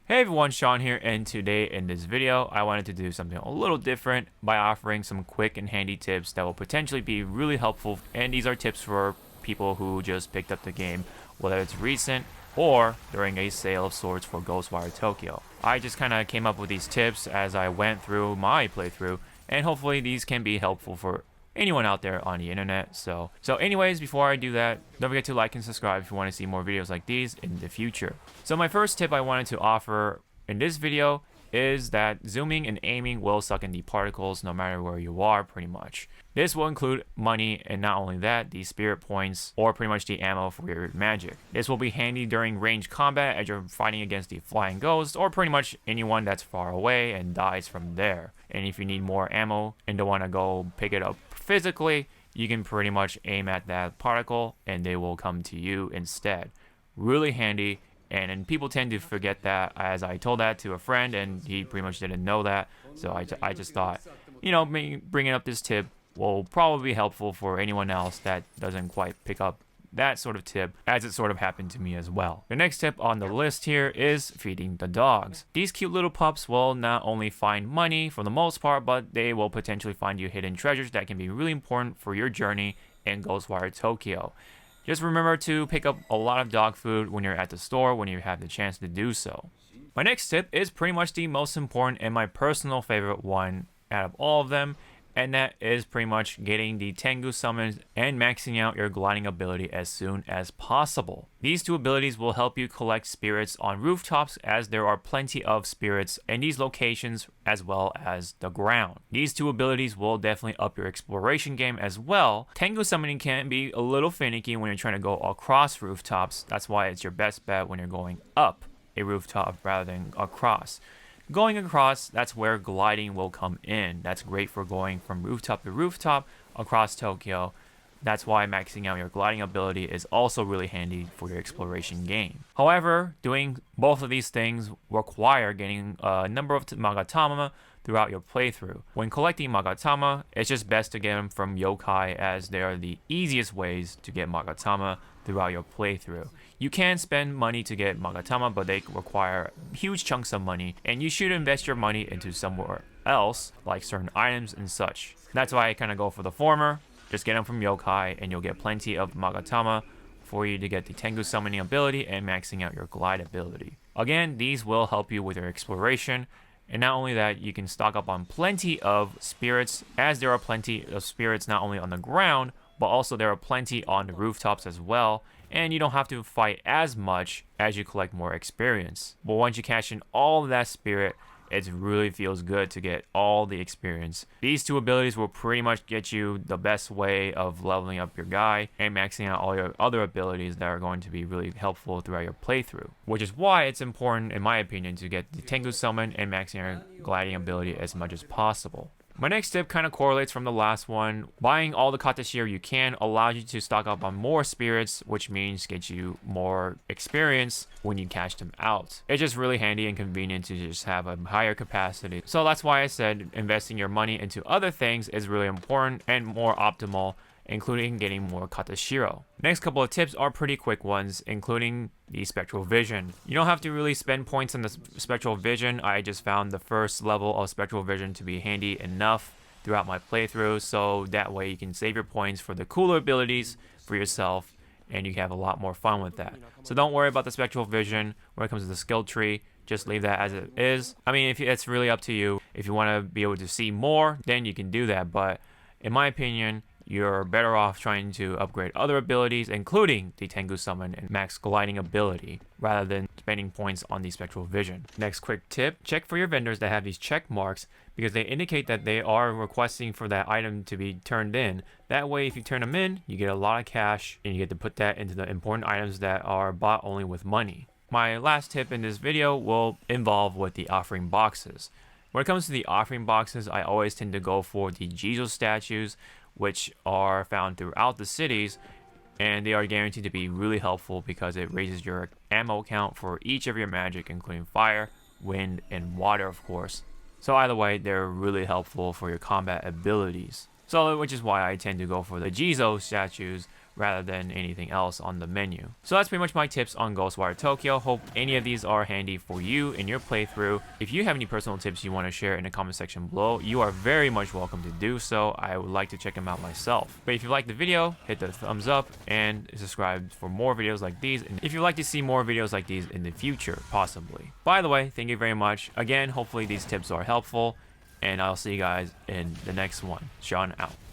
Hey everyone, Sean here, and today in this video, I wanted to do something a little different by offering some quick and handy tips that will potentially be really helpful. And these are tips for people who just picked up the game, whether it's recent or during a sale of sorts for Ghostwire Tokyo. I just kind of came up with these tips as I went through my playthrough, and hopefully these can be helpful for anyone out there on the internet. So anyways, before I do that, don't forget to like and subscribe if you want to see more videos like these in the future. So my first tip I wanted to offer in this video is that zooming and aiming will suck in the particles no matter where you are, pretty much. This will include money, and not only that, the spirit points or pretty much the ammo for your magic. This will be handy during ranged combat as you're fighting against the flying ghost or pretty much anyone that's far away and dies from there. And if you need more ammo and don't want to go pick it up physically, you can pretty much aim at that particle and they will come to you instead. Really handy. And people tend to forget that, as I told that to a friend and he pretty much didn't know that. So I just thought, bringing up this tip will probably be helpful for anyone else that doesn't quite pick up that sort of tip, as it sort of happened to me as well. The next tip on the list here is feeding the dogs. These cute little pups will not only find money for the most part, but they will potentially find you hidden treasures that can be really important for your journey in Ghostwire Tokyo. Just remember to pick up a lot of dog food when you're at the store when you have the chance to do so. My next tip is pretty much the most important and my personal favorite one out of all of them, and that is pretty much getting the Tengu summons and maxing out your gliding ability as soon as possible. These two abilities will help you collect spirits on rooftops, as there are plenty of spirits in these locations as well as the ground. These two abilities will definitely up your exploration game as well. Tengu summoning can be a little finicky when you're trying to go across rooftops. That's why it's your best bet when you're going up a rooftop rather than across. Going across, that's where gliding will come in. That's great for going from rooftop to rooftop across Tokyo. That's why maxing out your gliding ability is also really handy for your exploration game. However, doing both of these things require getting a number of Magatama throughout your playthrough. When collecting Magatama, it's just best to get them from yokai, as they are the easiest ways to get Magatama throughout your playthrough. You can spend money to get Magatama, but they require huge chunks of money, and you should invest your money into somewhere else, like certain items and such. That's why I kind of go for the former. Just get them from yokai, and you'll get plenty of Magatama for you to get the Tengu summoning ability and maxing out your glide ability. Again, these will help you with your exploration, and not only that, you can stock up on plenty of spirits, as there are plenty of spirits not only on the ground, but also there are plenty on the rooftops as well, and you don't have to fight as much as you collect more experience. But once you cash in all of that spirit, it really feels good to get all the experience. These two abilities will pretty much get you the best way of leveling up your guy and maxing out all your other abilities that are going to be really helpful throughout your playthrough. Which is why it's important, in my opinion, to get the Tengu summon and maxing your gliding ability as much as possible. My next tip kind of correlates from the last one. Buying all the Katashiro you can allows you to stock up on more spirits, which means get you more experience when you cash them out. It's just really handy and convenient to just have a higher capacity. So that's why I said investing your money into other things is really important and more optimal, including getting more Katashiro. Next couple of tips are pretty quick ones, including the spectral vision. You don't have to really spend points on the spectral vision. I just found the first level of spectral vision to be handy enough throughout my playthrough, so that way you can save your points for the cooler abilities for yourself, and you can have a lot more fun with that. So don't worry about the spectral vision when it comes to the skill tree. Just leave that as it is. I mean, it's really up to you. If you want to be able to see more, then you can do that, but in my opinion, you're better off trying to upgrade other abilities, including the Tengu summon and max gliding ability, rather than spending points on the spectral vision. Next quick tip, check for your vendors that have these check marks, because they indicate that they are requesting for that item to be turned in. That way, if you turn them in, you get a lot of cash, and you get to put that into the important items that are bought only with money. My last tip in this video will involve with the offering boxes. When it comes to the offering boxes, I always tend to go for the Jizo statues, which are found throughout the cities, and they are guaranteed to be really helpful because it raises your ammo count for each of your magic, including fire, wind, and water, of course. So either way, they're really helpful for your combat abilities. So which is why I tend to go for the Jizo statues rather than anything else on the menu. So that's pretty much my tips on Ghostwire Tokyo. Hope any of these are handy for you in your playthrough. If you have any personal tips you want to share in the comment section below, you are very much welcome to do so. I would like to check them out myself. But if you liked the video, hit the thumbs up and subscribe for more videos like these. And if you'd like to see more videos like these in the future, possibly. By the way, thank you very much. Again, hopefully these tips are helpful, and I'll see you guys in the next one. Sean out.